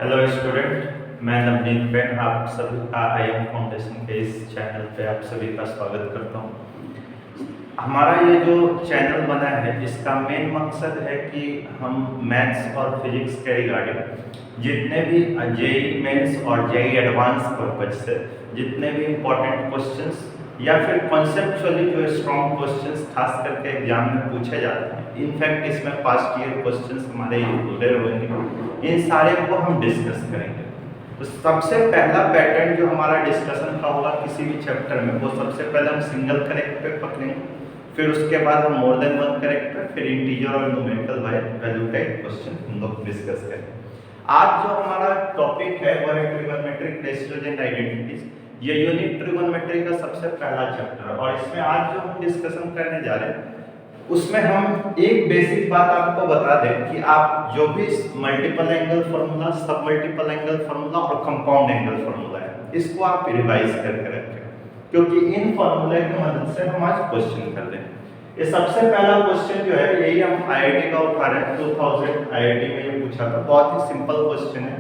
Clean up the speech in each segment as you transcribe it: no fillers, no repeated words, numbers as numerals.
Hello student, मैं Navneet Ben आप सभी का IM फाउंडेशन के इस चैनल पे आप सभी का स्वागत करता हूँ। हमारा ये जो चैनल बना है इसका मेन मकसद है कि हम मैथ्स और फिजिक्स के रिगार्डिंग जितने भी जेई मेंस और जेई एडवांस पर्पज से जितने भी इम्पोर्टेंट क्वेश्चंस या फिर कॉन्सेप्चुअली जो स्ट्रॉन्ग क्वेश्चंस खास करके एग्जाम में पूछे जाते हैं, इनफैक्ट इसमें पास्ट ईयर क्वेश्चंस हमारे इंक्लूडेड होंगे, इन सारे को हम डिस्कस करेंगे। तो सबसे पहला पैटर्न जो हमारा डिस्कशन का होगा किसी भी चैप्टर में, वो सबसे पहले हम सिंगल करेक्ट पे पकड़ेंगे, फिर उसके बाद हम मोर देन वन करेक्ट पे, फिर इंटीजर और न्यूमेरिकल वैल्यू का क्वेश्चन हम लोग डिस्कस करेंगे। आज जो हमारा टॉपिक है वो है ट्रिगोनोमेट्रिक रेशियोज एंड आइडेंटिटीज। ये यूनिट ट्रिगोनोमेट्री का सबसे पहला चैप्टर है और इसमें आज जो हम डिस्कशन करने जा रहे हैं उसमें हम एक बेसिक बात आपको बता दें कि आप जो भी मल्टीपल एंगल फार्मूला, सब मल्टीपल एंगल फार्मूला और कंपाउंड एंगल फार्मूला है, इसको आप रिवाइज करके रखें, क्योंकि इन फार्मूले की मदद से हम आज क्वेश्चन कर लें। ये सबसे पहला क्वेश्चन जो है यही हम आईआईटी का उठा रहे हैं, 2000 आईआईटी में ये पूछा था। बहुत ही सिंपल क्वेश्चन है।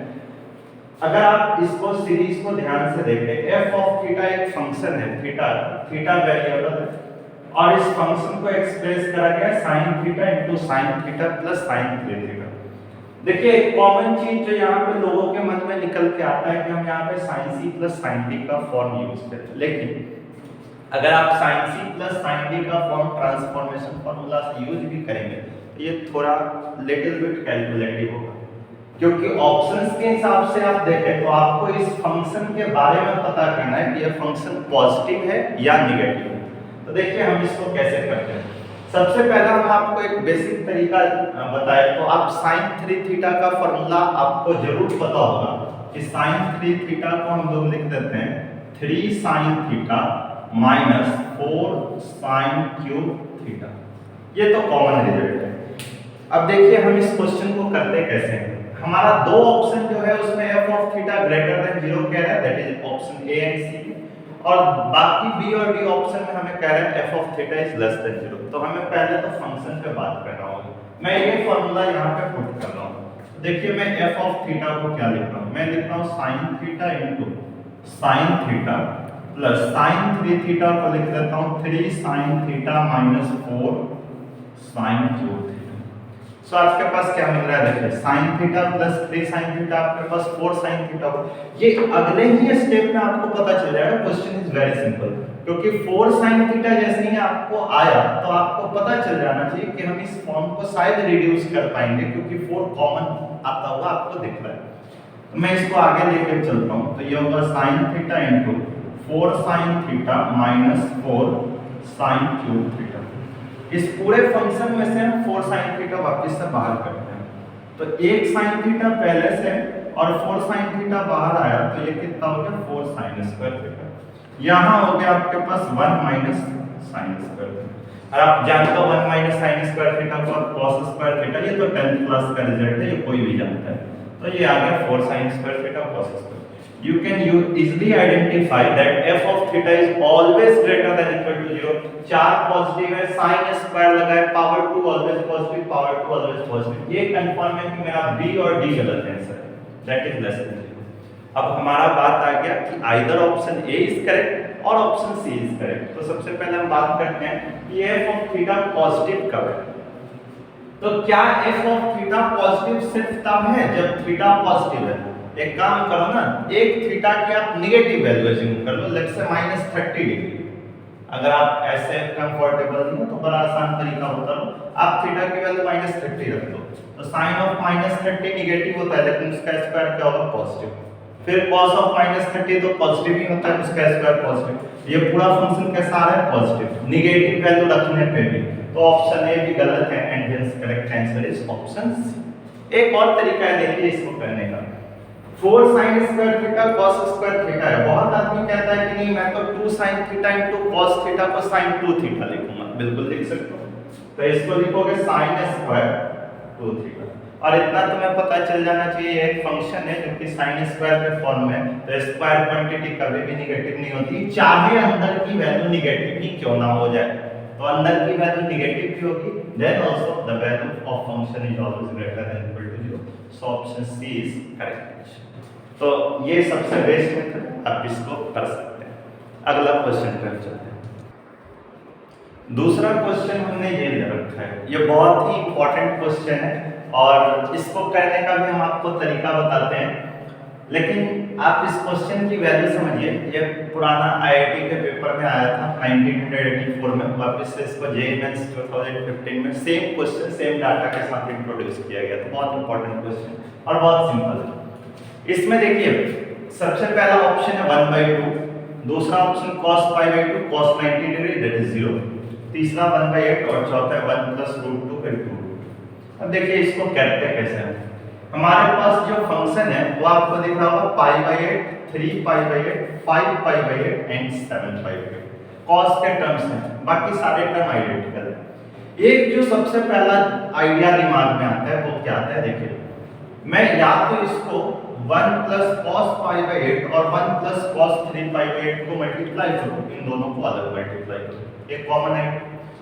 अगर आप इसको सीरीज को ध्यान से देखें, एफ ऑफ थीटा एक फंक्शन है, थीटा वेरिएबल है और इस फंक्शन को एक्सप्रेस करा गया sin theta into sin theta plus sin 3 theta. देखिए एक कॉमन चीज जो यहाँ पे लोगों के मन में निकल के आता है कि हम यहाँ पे sin c plus sin d का फॉर्म यूज करते हैं, लेकिन अगर आप sin c plus sin d का फॉर्म ट्रांसफॉर्मेशन फार्मूला से यूज भी करेंगे तो ये थोड़ा लिटिल बिट कैलकुलेटिव होगा, क्योंकि ऑप्शंस के हिसाब से आप देखें तो आपको इस फंक्शन के बारे में पता करना है कि यह फंक्शन पॉजिटिव है या निगेटिव है। तो देखिए हम इसको कैसे करते हैं। सबसे पहला हम आपको एक बेसिक तरीका बताएं तो आप sin 3 थीटा का फॉर्मूला आपको जरूर पता होगा कि sin 3 थीटा को हम लोग लिख देते हैं 3 sin theta minus 4 sin cube theta. ये तो कॉमन रिजल्ट है। अब देखिए हम इस क्वेश्चन को करते कैसे हैं। हमारा दो ऑप्शन जो है उसमें f of theta greater than 0 कह रहा है, that is option A and C, और बाकी बी और डी ऑप्शन में हमें कह रहा है f of theta is less than 0। तो हमें पहले तो फंक्शन पे बात करना होगा। मैं ये फार्मूला यहां पे पुट कर रहा हूं। देखिए मैं f ऑफ थीटा को क्या लिख रहा हूं, मैं लिख रहा हूं sin theta into sin theta plus sin 3 theta को लिख देता हूं 3 sin theta minus 4 sin cube theta. So आपके पास क्या मिल रहा है, देखिए sin theta plus 3 sin theta, आपके पास 4 sin थीटा। ये अगले ही स्टेप में आपको पता चल जाएगा। क्वेश्चन इज वेरी सिंपल, क्योंकि 4 sin थीटा जैसे ही आपको आया तो आपको पता चल जाना चाहिए कि हम इस फॉर्म को शायद रिड्यूस कर पाएंगे, क्योंकि 4 कॉमन आता हुआ आपको दिख रहा है। तो मैं इसको आगे लेकर चलता हूं, तो ये होगा sin theta into 4 sin theta minus 4 sin cube theta. इस पूरे फंक्शन में से हम 4 sin थीटा वापस से बाहर करते हैं, तो 1 sin थीटा पहले से और 4 sin थीटा बाहर आया, तो ये कितना हो गया 4 sin स्क्वायर थीटा। यहाँ हो गया आपके पास 1 माइनस sin स्क्वायर थीटा। और आप जानते हो 1 माइनस sin स्क्वायर थीटा को cos स्क्वायर थीटा, ये तो 10th क्लास का रिजल्ट है, ये कोई भी जानता है। तो ये आ गया 4 sin square theta cos square. You can easily identify that f of theta is always greater than equal to 0। 4 positive है, sin स्क्वायर लगाए, power 2 always positive, power 2 always positive. ये कंफर्म है कि मेरा बी और डी गलत answer है, that is less than 0। अब हमारा बात आ गया कि either option A is correct और ऑप्शन सी इज करेक्ट। तो सबसे पहले हम बात करते हैं कि f ऑफ थीटा पॉजिटिव कब है। तो क्या f ऑफ थीटा पॉजिटिव सिर्फ तब है जब थीटा पॉजिटिव है। एक काम करो ना, एक थीटा की आप नेगेटिव वैल्यू अज्यूम कर लो, लेट्स से -30 डिग्री। अगर आप ऐसे कंफर्टेबल नहीं हो तो बड़ा आसान तरीका होता है, आप थीटा की वैल्यू -30 रख दो। तो sin ऑफ -30 नेगेटिव होता है, लेकिन उसका स्क्वायर क्या होगा पॉजिटिव। फिर cos ऑफ -30 तो पॉजिटिव ही होता है, उसका स्क्वायर पॉजिटिव। ये पूरा फंक्शन कैसा आ रहा है पॉजिटिव, नेगेटिव वैल्यू रखने पे भी। तो ऑप्शन ए भी गलत है and hence correct answer is option C. एक और तरीका है देखिए इसको करने का, 4 sin square theta cos square theta है। बहुत आदमी कहता है कि नहीं मैं तो 2 sin theta into cos theta को sin 2 थीटा लिखूंगा। बिल्कुल लिख सकते हो, तो इसको लिखोगे sin स्क्वायर 2 थीटा। और इतना तुम्हें पता चल जाना चाहिए ये एक फंक्शन है जो कि sin स्क्वायर के फॉर्म में, तो स्क्वायर क्वांटिटी कभी भी नेगेटिव नहीं होती, चाहे अंदर की वैल्यू नेगेटिव ही क्यों ना हो जाए। तो अंदर की वैल्यू नेगेटिव भी होगी, then also the value of function is always greater than equal to 0। So option C is correct. तो ये सबसे बेस्ट मेथड है, आप इसको कर सकते हैं। अगला क्वेश्चन पर चलते हैं। दूसरा क्वेश्चन हमने ये ले रखा है, ये बहुत ही इंपॉर्टेंट क्वेश्चन है और इसको करने का भी हम आपको तरीका बताते हैं, लेकिन आप इस क्वेश्चन की वैल्यू समझिए। ये पुराना आईआईटी के पेपर में आया था 1984 में, वापस से इसको जेईई मेंस 2015 में सेम क्वेश्चन सेम डाटा के साथ इंट्रोड्यूस किया गया। तो बहुत इंपॉर्टेंट क्वेश्चन और बहुत सिंपल है। इसमें देखिए सबसे पहला ऑप्शन है 1/2, दूसरा option cos π/2 cos 90 degree that is 0, तीसरा 1/8 और चौथा है 1 + √2 फिर 2। अब देखिए इसको करते कैसे हैं। हमारे पास जो फंक्शन है वो आपको दिख रहा होगा π/8, 3π/8, 5π/8 एंड 7π/8 cos के टर्म्स हैं, बाकी सारे टर्म आइडेंटिकल है। एक जो सबसे पहला आइडिया दिमाग में आता है वो क्या आता है, देखिए मैं या तो इसको 1 + cos π/8 और 1 + cos 3π/8 को मल्टीप्लाई करूं, इन दोनों को अलग मल्टीप्लाई करूं, एक कॉमन है।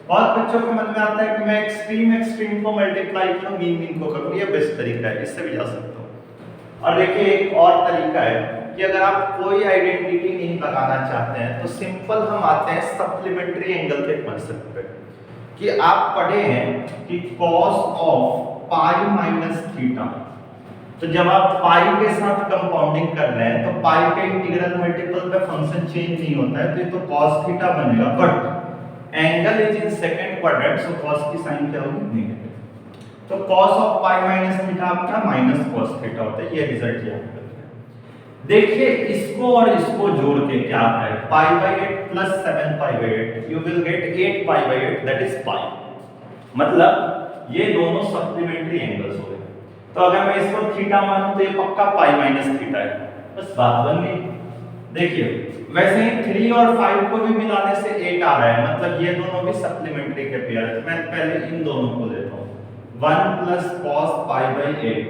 बहुत बच्चों के मन में आता है कि मैं एक्सट्रीम को मल्टीप्लाई करूं, मीन को करूं, ये बेस्ट तरीका है, इससे भी जा सकता हूं। और देखिए एक और तरीका है कि अगर आप कोई आइडेंटिटी नहीं लगाना चाहते हैं तो सिंपल हम आते हैं सप्लीमेंट्री एंगल के कांसेप्ट पे, कि आप पढ़े हैं कि cos ऑफ π - θ, तो जब आप पाई के साथ कंपाउंडिंग कर रहे हैं तो पाई के इंटीग्रल मल्टीपल पे फंक्शन चेंज नहीं होता है, तो ये तो cos थीटा बनेगा, but angle is in second quadrant, so cos की साइन क्या होगी, नेगेटिव। तो cos ऑफ π - θ आपका माइनस cos थीटा होता है, ये रिजल्ट याद रखना है। देखिए इसको और इसको जोड़ के क्या आता है, π/8 + 7π/8 you will get 8π/8 that is pi, मतलब ये दोनों सप्लीमेंट्री एंगल्स हो गए। तो अगर मैं इसको थीटा मानूं तो ये पक्का π - θ है, बस बात बन गई। देखिए वैसे ही 3 और 5 को भी मिलाने से 8 आ रहा है, मतलब ये दोनों भी सप्लीमेंट्री के पेयर है। मैं पहले इन दोनों को लेता हूं, 1 + cos π/8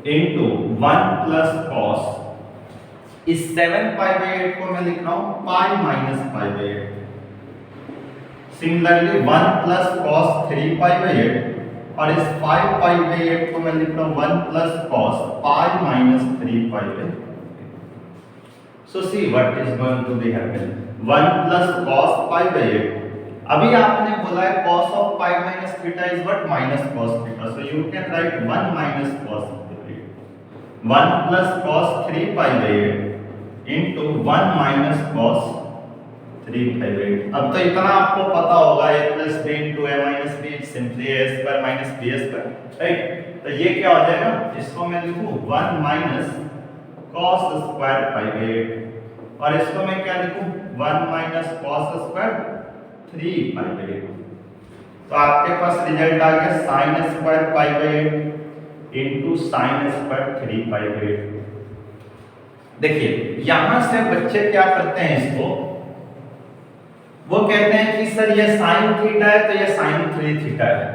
इनटू 1 + cos, इस 7π/8 को मैं लिख रहा हूं π - π/8। सिमिलरली 1 + cos 3π/8 और इस 5π/8 को मैं लिख रहा हूं 1 + cos π - 3π/8। So see what is going to be happen, 1 + cos π/8, अभी आपने बोला है cos of π - θ is what, minus cos θ, so you can write 1 - cos θ, 1 + cos 3π/8 into 1 - cos 3π/8। अब तो इतना आपको पता होगा, a + b into a - b simply a² - b², right. तो ये क्या हो जाएगा, इसको मैं लिखूं 1 - cos² π/8 और इसको मैं क्या लिखूं 1 - cos² 3π/8। तो आपके पास रिजल्ट आ गया sin² π/8 into sin² 3π/8। देखिए यहां से बच्चे क्या करते हैं, इसको वो कहते हैं कि सर ये sin थीटा है तो ये sin 3θ है,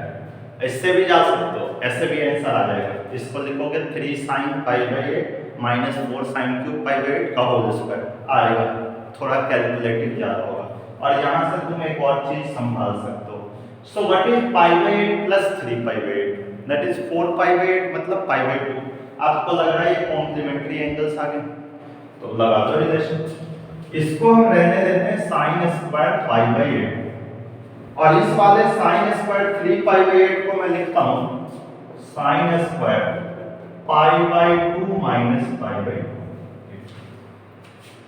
इससे भी जा सकते हो, ऐसे भी आंसर आ जाएगा। इसको लिखोगे 3 sin π/8 - 4 sin³ π/8 का होल स्क्वायर आएगा, थोड़ा कैलकुलेटिव ज्यादा होगा। और यहां से तुम एक और चीज संभाल सकते हो, so what is π/8 + 3π/8 that is 4π/8 मतलब π/2। आपको लग रहा है ये कॉम्प्लीमेंट्री एंगल्स आ गए, तो लगा दो रिलेशन। इसको हम रहने देते हैं sin² π/8 और इस वाले sin² 3π/8 को मैं लिखता हूं sin² π/2 - π/2।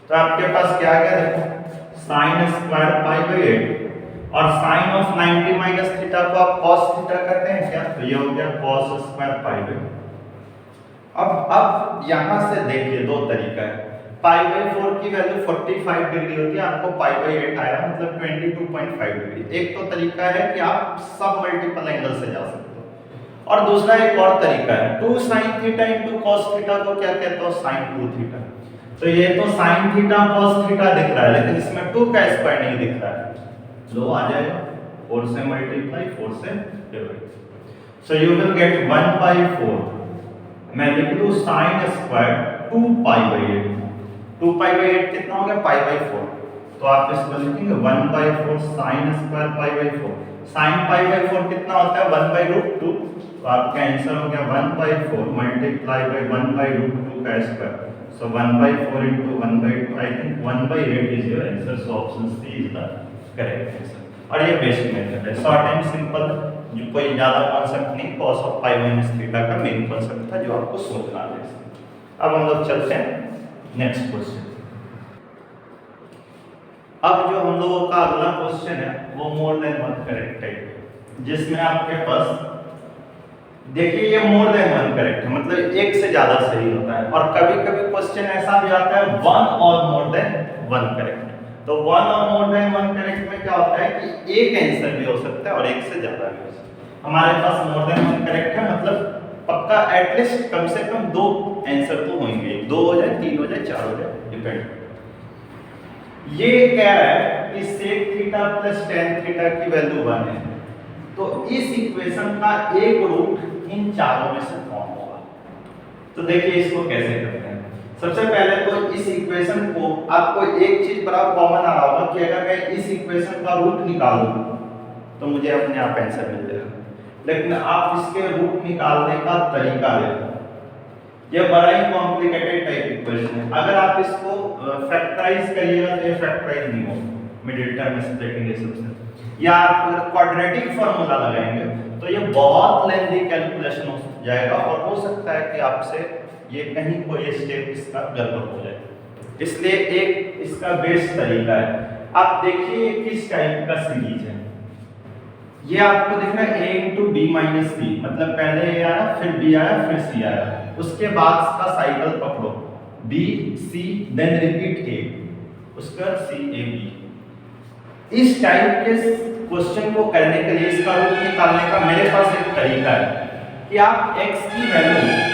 तो आपके पास क्या आ गया, देखो sin² π/8 और sin of 90 - θ को आप cos θ करते हैं क्या, तो ये हो गया cos² π/2। अब यहां से देखिए दो तरीका है, π/4 की वैल्यू 45 डिग्री होती है, आपको π/8 आया मतलब 22.5 डिग्री। एक तो तरीका है कि आप सब मल्टीपल एंगल से जा सकते हो, और दूसरा एक और तरीका है 2 sin θ into cos θ को क्या कहते हो, sin 2θ। तो ये तो sin θ cos θ दिख रहा है, लेकिन इसमें 2 का स्क्वायर नहीं दिख रहा है, लो आ जाएगा 4 से मल्टीप्लाई 4 से divide, so you will gate 1/4। मैं लिख दूं sin² 2π/8, 2π/8 कितना हो गया π/4, तो आप इसको लिखेंगे 1/4 sin square pi by 4। sin pi by 4 कितना होता है 1/√2, तो आपका आंसर हो गया 1/4 मल्टीप्लाई बाई 1/√2 का square. So 1/4 into 1/2, I think 1/8 is your answer. So option C is the correct answer. और ये बेसिक मेथड है, शॉर्ट एंड सिंपल, जो कोई ज्यादा कॉन्सेप्ट नहीं, cos of pi minus theta का मेन कॉन्सेप्ट था जो आपको सोचना है। अब हम लोग चलते हैं नेक्स्ट क्वेश्चन। अब जो हम लोगों का अगला क्वेश्चन है वो मोर देन वन करेक्ट है, जिसमें आपके पास देखिए ये मोर देन वन करेक्ट है, मतलब एक से ज्यादा सही होता है। और कभी कभी क्वेश्चन ऐसा भी आता है वन और मोर देन वन करेक्ट। तो वन और मोर देन वन करेक्ट में क्या होता है कि एक आंसर भी हो सकता है और एक से ज्यादा भी हो सकता है। हमारे पास मोर देन वन करेक्ट है, मतलब पक्का एटलीस्ट कम से कम दो आंसर तो होंगे, दो हो जाए, तीन हो जाए, चार हो जाए, डिपेंड। ये कह रहा है कि sec theta plus tan theta की वैल्यू 1 है, तो इस इक्वेशन का एक रूट इन चारों में से कौन होगा। तो देखिए इसको कैसे करते हैं। सबसे पहले तो इस इक्वेशन को आपको एक चीज बड़ा कॉमन आ रहा होगा कि अगर मैं इस इक्वेशन का रूट निकालूं तो मुझे अपने आप आंसर मिल जाएगा, लेकिन आप इसके रूट निकालने का तरीका देखो, ये बड़ा ही कॉम्प्लिकेटेड टाइप इक्वेशन है। अगर आप इसको फैक्टराइज करिएगा तो ये फैक्टराइज नहीं होगा, मिडिल टर्म में से देखेंगे सबसे, या आप अगर क्वाड्रेटिक फार्मूला लगाएंगे तो ये बहुत लेंथी कैलकुलेशन हो जाएगा और हो सकता है कि आपसे ये कहीं कोई स्टेप इसका गड़बड़ हो जाए। इसलिए एक इसका बेस्ट तरीका है, आप देखिए किस टाइप का सीरीज है। ये आपको दिख रहा है a इंटू बी माइनस सी, मतलब पहले a आया, फिर b आया, फिर c आया, उसके बाद का साइकिल पकड़ो b c then repeat a, उसका c a b। इस टाइप के क्वेश्चन को करने के लिए, इसका रूट निकालने का मेरे पास एक तरीका है कि आप x की वैल्यू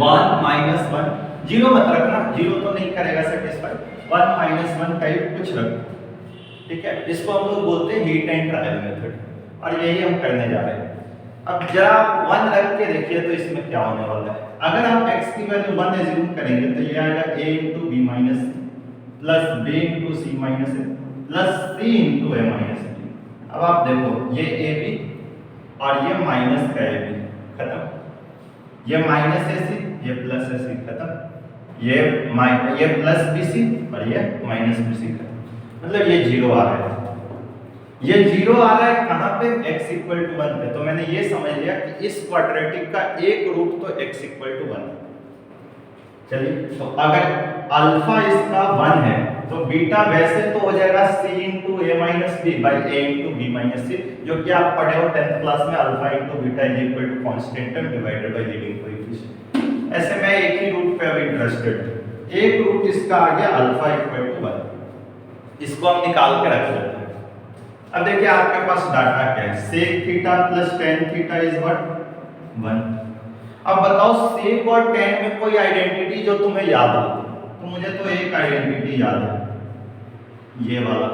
1 माइनस 1, जीरो मत रखना, जीरो तो नहीं करेगा सेटिस्फाई, 1 माइनस 1 टाइप कुछ रखो, ठीक है। इसको हम लोग बोलते हैं हीट एंड ट्रायल मेथड, और यही हम करने जा रहे हैं। अब जरा आप 1 रख के देखिए तो इसमें क्या होने वाला है। अगर आप x की वैल्यू 1 एज्यूम करेंगे तो ये आएगा a into B minus plus b into C minus A plus c into a minus b। अब आप देखो ये a b और ये माइनस का a b खत्म, ये माइनस a c, ये प्लस a c खत्म, ये प्लस b c और ये माइनस b c खत्म, मतलब ये जीरो आ रहा है। ये जीरो आ रहा है कहां पे, x इक्वल टू 1 पे। तो मैंने ये समझ लिया कि इस क्वाड्रेटिक का एक रूट तो x इक्वल टू 1। चलिए, तो अगर अल्फा इसका 1 है तो बीटा वैसे तो हो जाएगा c into a minus B by a into B minus C, जो कि आप पढ़े हो 10th क्लास में, alpha into beta is equal to constant term divided by leading coefficient. ऐसे मैं एक ही रूट पे अभी इंटरेस्टेड हूं, एक रूट इसका आ गया अल्फा इक्वल टू 1, इसको हम निकाल के रख लेते हैं। अब देखिए आपके पास डाटा क्या है, sec theta plus tan theta is what 1। अब बताओ sec और tan में कोई आइडेंटिटी जो तुम्हें याद हो, तो मुझे तो एक आइडेंटिटी याद है, ये वाला।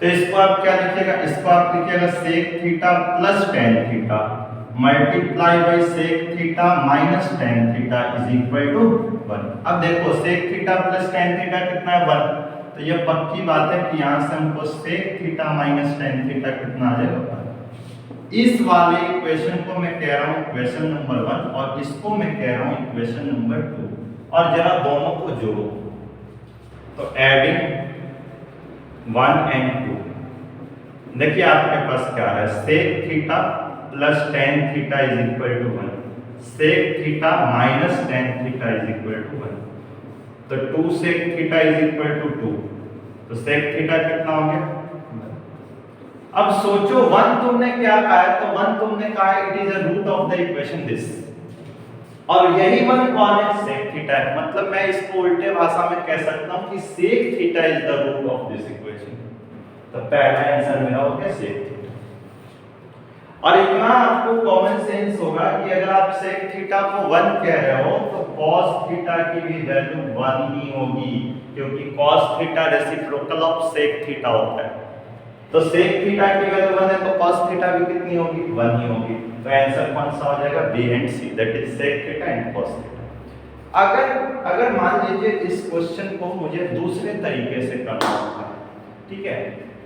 तो इसको आप क्या लिखिएगा, इसको आप लिखिएगा sec theta plus tan theta multiply by sec theta minus tan theta is equal to 1। अब देखो sec theta plus tan theta कितना है 1, तो ये पक्की बात है कि यहां से हमको sec theta minus tan theta कितना आ जाएगा। इस वाले इक्वेशन को मैं कह रहा हूं इक्वेशन नंबर 1 और इसको मैं कह रहा हूं इक्वेशन नंबर 2, और जरा दोनों को जोड़ो तो एडिंग 1 एंड 2, देखिए आपके पास क्या है, sec theta plus tan theta is equal to 1, sec theta minus tan theta is equal to 1, तो 2 sec theta is equal to 2, तो sec थीटा कितना हो गया। अब सोचो 1 तुमने क्या कहा है, तो 1 तुमने कहा है it is a root of the equation this, और यही 1 कौन है, sec थीटा है। मतलब मैं इसको उल्टे भाषा में कह सकता हूं कि sec theta is the root of this equation. तो पहला आंसर मेरा हो गया sec थीटा। और इतना आपको कॉमन सेंस होगा कि अगर आप sec थीटा को 1 कह रहे हो तो cos थीटा की भी वैल्यू 1 ही होगी, क्योंकि cos theta reciprocal of sec theta होता है। तो sec थीटा की वैल्यू 1 है तो cos थीटा भी कितनी होगी, 1 ही होगी। तो आंसर कौन सा हो जाएगा, b and c, that is sec theta and cos theta. अगर मान लीजिए इस क्वेश्चन को मुझे दूसरे तरीके से करना होता, ठीक है,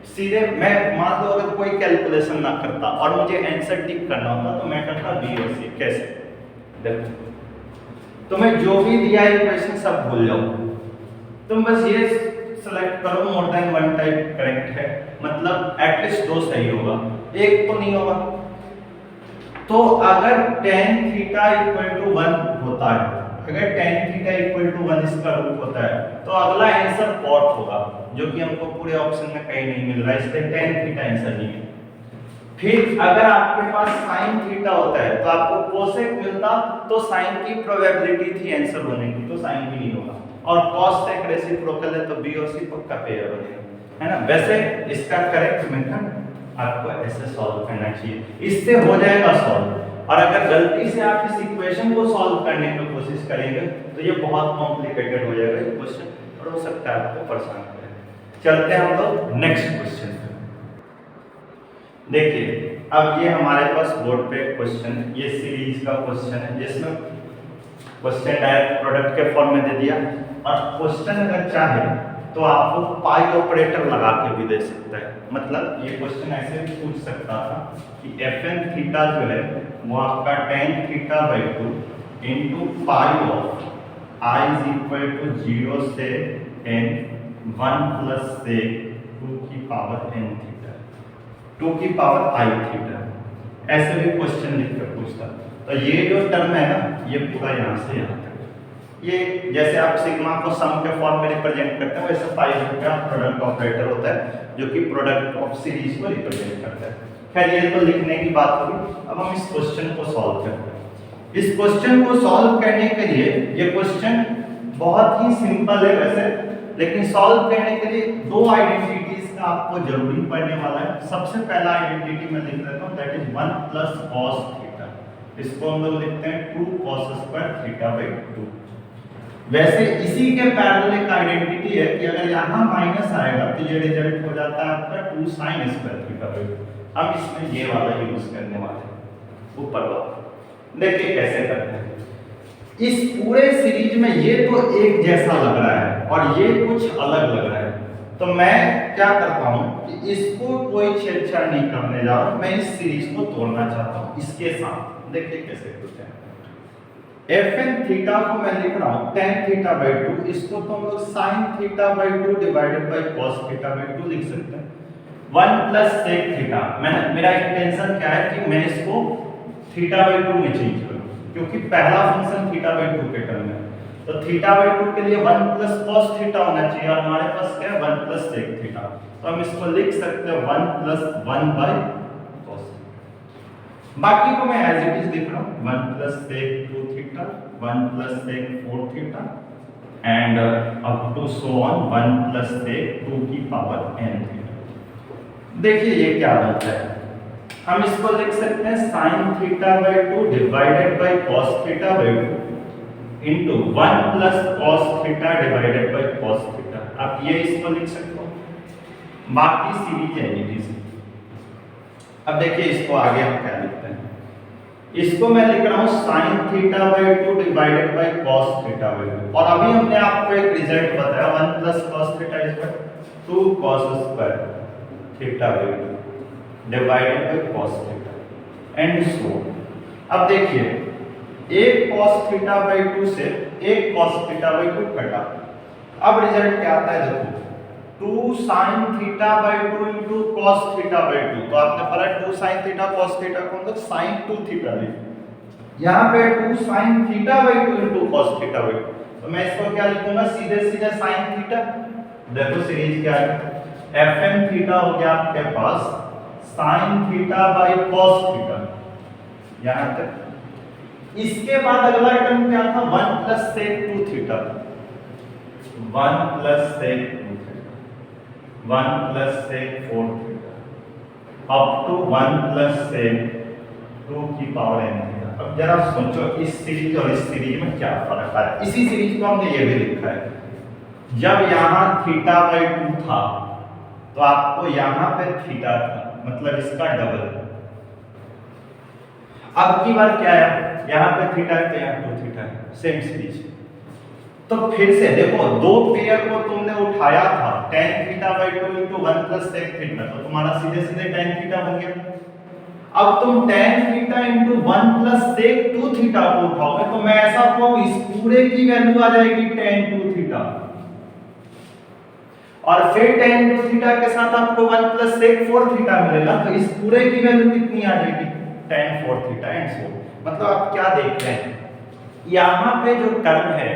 सीधे मैं मान लो अगर कोई कैलकुलेशन ना करता और मुझे आंसर टिक करना होता तो मैं करता बी और सी। कैसे? देखो, तुम्हें जो भी दिया इक्वेशन सब भूल जाओ, तुम बस ये सेलेक्ट करो more than one type correct है, मतलब एटलीस्ट दो सही होगा, एक तो नहीं होगा। तो अगर tan थीटा इक्वल टू 1 होता है, अगर tan थीटा इक्वल टू 1 इसका रूट होता है तो अगला आंसर कॉट होगा, जो कि हमको पूरे ऑप्शन में कहीं नहीं मिल रहा है, इसलिए tan थीटा आंसर नहीं है। फिर अगर आपके पास sin थीटा होता है तो आपको कोसेक मिलता, तो sin की प्रोबेबिलिटी थी आंसर होने की, तो sin भी नहीं होगा। और cos सेक रेसिप्रोकल है तो b और c पक्का पेयर बनेगा, है ना। वैसे इसका करेक्ट मेथड आपको ऐसे सॉल्व करना चाहिए, इससे हो जाएगा सॉल्व। और अगर गलती से आप इस इक्वेशन को सॉल्व करने की कोशिश करेंगे तो ये बहुत कॉम्प्लिकेटेड हो जाएगा ये क्वेश्चन, और हो सकता है आपको परेशान करे। चलते हैं हम लोग नेक्स्ट क्वेश्चन पे। देखिए, अब ये हमारे पास बोर्ड पे क्वेश्चन, ये सीरीज का क्वेश्चन है जिसमें क्वेश्चन डायरेक्ट प्रोडक्ट के फॉर्म में दे दिया, और क्वेश्चन अगर चाहे तो आपको पाई ऑपरेटर लगा के भी दे सकता है। मतलब ये क्वेश्चन ऐसे भी पूछ सकता था कि fn थीटा जो है वो आपका tan theta by 2 into pi of i is equal to 0 से n 1 प्लस से 2 की पावर n थीटा, 2 की पावर i थीटा, ऐसे भी क्वेश्चन लिख कर पूछता। तो ये जो टर्म है ना, ये पूरा यहाँ से यहाँ तक, ये जैसे आप सिग्मा को सम के फॉर्म में रिप्रेजेंट करते हैं, वैसे पाई का प्रोडक्ट ऑपरेटर होता है जो कि प्रोडक्ट ऑफ सीरीज को रिप्रेजेंट करता है। खैर ये तो लिखने की बात होगी, अब हम इस क्वेश्चन को सॉल्व करते हैं। इस क्वेश्चन को सॉल्व करने के लिए, ये क्वेश्चन बहुत ही सिंपल है वैसे, लेकिन सॉल्व करने के लिए दो आइडेंटिटीज का आपको जरूरी पड़ने वाला है। सबसे पहला आइडेंटिटी मैं लिख देता हूँ, that is 1 plus cos theta, इसको हम लोग लिखते हैं 2 cos स्क्वायर थीटा बाई 2। वैसे इसी के पैरेलल एक आइडेंटिटी है कि अगर यहाँ माइनस आएगा तो ये रिजल्ट हो जाता है आपका 2 sin स्क्वायर थीटा बाई 2। हम इसमें ये वाला यूज करने वाले हैं, ऊपर वाला। देखिए कैसे करते हैं। इस पूरे सीरीज में ये तो एक जैसा लग रहा है और ये कुछ अलग लग रहा है, तो मैं क्या करता हूँ कि इसको कोई छेड़छाड़ नहीं करने जा रहा हूँ, मैं इस सीरीज को तोड़ना चाहता हूँ इसके साथ। देखिए कैसे करते हैं। fn थीटा को मैं लिख रहा हूँ tan थीटा बाई 2, इसको तो हम लोग sin theta by 2 divided by cos theta by 2 लिख सकते हैं। 1 प्लस sec थीटा, मेरा इंटेंशन क्या है कि मैं इसको थीटा बाई 2 में चेंज करूँ, क्योंकि पहला फंक्शन थीटा बाई 2 के टर्म में, तो थीटा बाई 2 के लिए 1 प्लस cos थीटा होना चाहिए, और हमारे पास क्या है 1 प्लस sec थीटा, तो हम इसको लिख सकते हैं 1 प्लस 1 बाई cos। बाकी को मैं एज इट इज लिख रहा हूँ 1 plus sec 2 theta, 1 plus sec 4 theta, and up to so on 1 plus sec 2 की पावर n थीटा। देखिए ये क्या बनता है, हम इसको लिख सकते हैं sin theta by 2 divided by cos theta by 2 into 1 plus cos theta divided by cos theta. आप ये इसको लिख सकते हो, बाकी सीरीज एनिटीज। अब देखिए इसको आगे हम क्या लिखते हैं, इसको मैं लिख रहा हूँ sin theta by 2 divided by cos theta by 2, और अभी हमने आपको एक रिजल्ट बताया 1 plus cos theta is 2 cos square theta by 2 divided by cos theta and so. अब देखिए एक cos थीटा बाई 2 से एक cos थीटा बाई 2 कटा, अब रिजल्ट क्या आता है देखो 2 sin theta by 2 into cos theta by 2, तो आपने पढ़ा 2 sin थीटा cos थीटा को हम लोग sin 2 थीटा लिखे, यहाँ पे 2 sin theta by 2 into cos theta by 2, तो मैं इसको क्या लिखूंगा सीधे सीधे sin थीटा। देखो सीरीज क्या है, fn थीटा हो गया आपके पास sin theta by cos theta, यहाँ तक। इसके बाद अगला टर्म क्या था 1 plus sec 2 theta, 1 plus sec 2 theta, 1 plus sec 4 theta, up to 1 plus sec 2 की पावर n थीटा। अब जरा सोचो इस सीरीज और इस सीरीज में क्या फर्क है। इसी सीरीज को हमने ये भी लिखा है, जब यहाँ थीटा बाई 2 था तो आपको यहाँ पे थीटा था, मतलब इसका डबल। अब की बार क्या है, यहाँ पे थीटा है तो यहाँ 2 थीटा है, सेम सीरीज। तो फिर से देखो, दो पेयर को तुमने उठाया था tan theta by 2 into 1 plus sec theta, तो तुम्हारा सीधे सीधे tan थीटा बन गया। अब तुम tan theta into 1 plus sec 2 theta को उठाओगे तो मैं ऐसा कहूं इस पूरे की वैल्यू आ जाएगी tan 2 थीटा, और फिर tan 2 थीटा के साथ आपको 1 plus sec 4 थीटा मिलेगा, तो इस पूरे की वैल्यू कितनी आ जाएगी tan 4 थीटा एंड सो। मतलब आप क्या देख रहे हैं, यहाँ पे जो टर्म है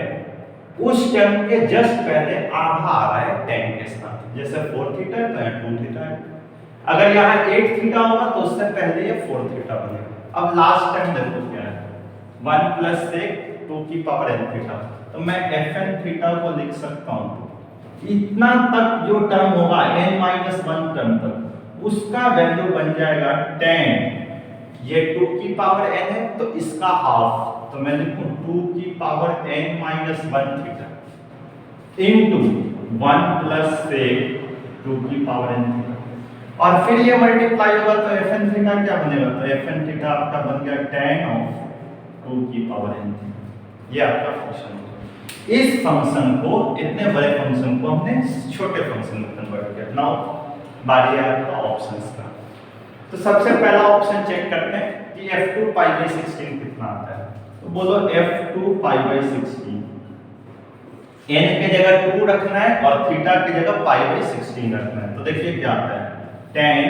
उस टर्म के जस्ट पहले आधा आ रहा है tan के साथ, जैसे 4 थीटा है तो यहाँ 2 थीटा है। अगर यहाँ 8 थीटा होगा तो उससे पहले ये 4 थीटा बनेगा। अब लास्ट टर्म देखो क्या है, 1 plus sec 2 की पावर n थीटा, तो मैं fn थीटा को लिख सकता हूँ इतना तक जो टर्म होगा n-1 टर्म तक, उसका वैल्यू बन जाएगा tan, ये 2 की पावर n है तो इसका हाफ, तो मैं लिखूं 2 की power n-1 theta into 1 plus sec 2 की पावर n थीटा, और फिर ये मल्टीप्लाई होगा तो fn थीटा क्या बनेगा, तो fn थीटा आपका बन गया tan ऑफ 2 की पावर n थीटा। ये आपका फंक्शन होगा। इस फंक्शन को, इतने बड़े फंक्शन को हमने छोटे फंक्शन में कन्वर्ट किया। नाउ बारी है आपका ऑप्शंस का। तो सबसे पहला ऑप्शन चेक करते हैं कि f2 पाई बाई 16 कितना आता है। तो बोलो f2 पाई बाई 16, n के जगह 2 रखना है और थीटा की जगह पाई बाई 16 रखना है। तो देखिए क्या आता है, tan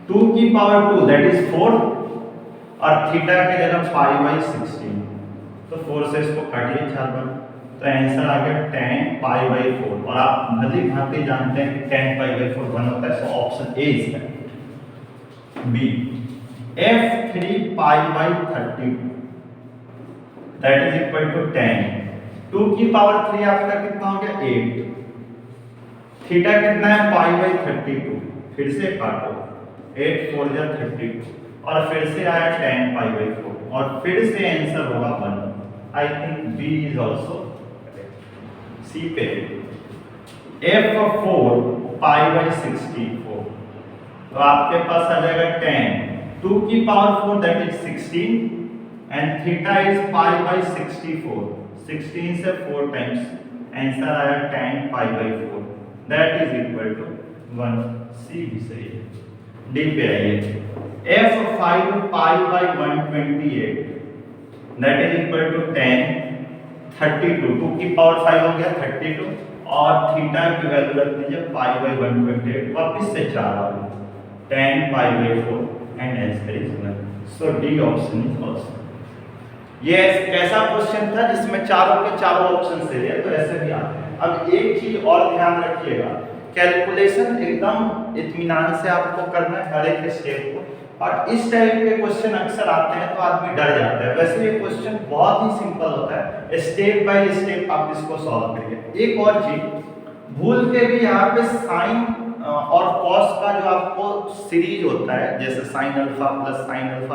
2 की पावर 2 दैट इज 4 और थीटा की जगह पाई बाई 16, तो 4 से इसको काटिए 4 बार, तो आंसर आ गया tan पाई बाई 4। और आप भली भांति जानते हैं कि tan पाई बाई 4 1 होता है, so option A is correct. B f3 pi by 32 that is equal to tan 2 की पावर 3 आपका कितना हो गया 8, थीटा कितना है पाई बाई 32, फिर से काटो 8 4 जा 32 और फिर से आया tan पाई बाई 4 और फिर से आंसर होगा 1। I think B is also correct. C पे f4 पाई बाई 64, तो आपके पास आ जाएगा tan 2 की power 4 that is 16 and theta is pi by 64, 16 से 4 टाइम्स, आंसर आया tan pi by 4 that is equal to 1। C भी सही है। डी पे आइए, f5 pi by 128 that is equal to tan 32, 2 की पावर 5 हो गया 32 और थीटा की वैल्यू रख दीजिए पाई बाई 128, वापस से 4 आ गई tan pi by 4 and answer is 1। So D option is also. ये कैसा क्वेश्चन था जिसमें चारों के चारों ऑप्शन से है, तो ऐसे भी आते हैं। अब एक चीज और ध्यान रखिएगा, कैलकुलेशन एकदम इत्मीनान से आपको करना है हर एक स्टेप को, और इस टाइप के क्वेश्चन अक्सर आते हैं तो आदमी डर जाता है। वैसे ये क्वेश्चन बहुत ही सिंपल होता है, स्टेप बाय स्टेप आप इसको सॉल्व करिए। एक और चीज, भूल के भी यहाँ पे साइन और कॉस का जो आपको सीरीज होता है, जैसे sine alpha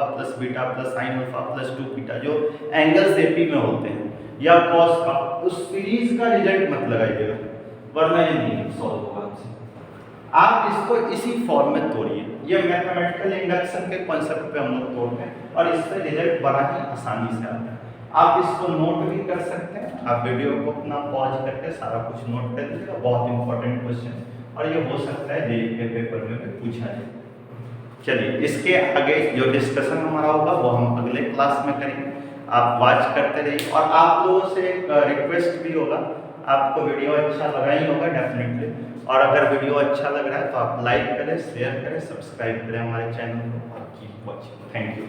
plus beta plus sine alpha plus 2 beta, जो एंगल्स एपी में होते हैं, या कॉस का, उस सीरीज का रिजल्ट मत लगाइएगा वरना ये नहीं सॉल्व होगा। आप इसको इसी फॉर्म में तोड़िए। ये मैथमेटिकल इंडक्शन के कॉन्सेप्ट पे हम लोग तोड़ते हैं और इससे रिजल्ट बड़ा ही आसानी से आता है। आप इसको नोट भी कर सकते हैं, आप वीडियो को अपना पॉज करके सारा कुछ नोट कर लीजिएगा। बहुत इंपॉर्टेंट क्वेश्चन, और ये हो सकता है जेईई के पेपर में भी पूछा जाए। चलिए, इसके आगे जो डिस्कशन हमारा होगा वो हम अगले क्लास में करेंगे। आप वॉच करते रहिए, और आप लोगों से एक रिक्वेस्ट भी होगा, आपको वीडियो अच्छा लगा ही होगा डेफिनेटली, और अगर वीडियो अच्छा लग रहा है तो आप लाइक करें, शेयर करें, सब्सक्राइब करें हमारे चैनल को, और कीप वॉचिंग। Thank you.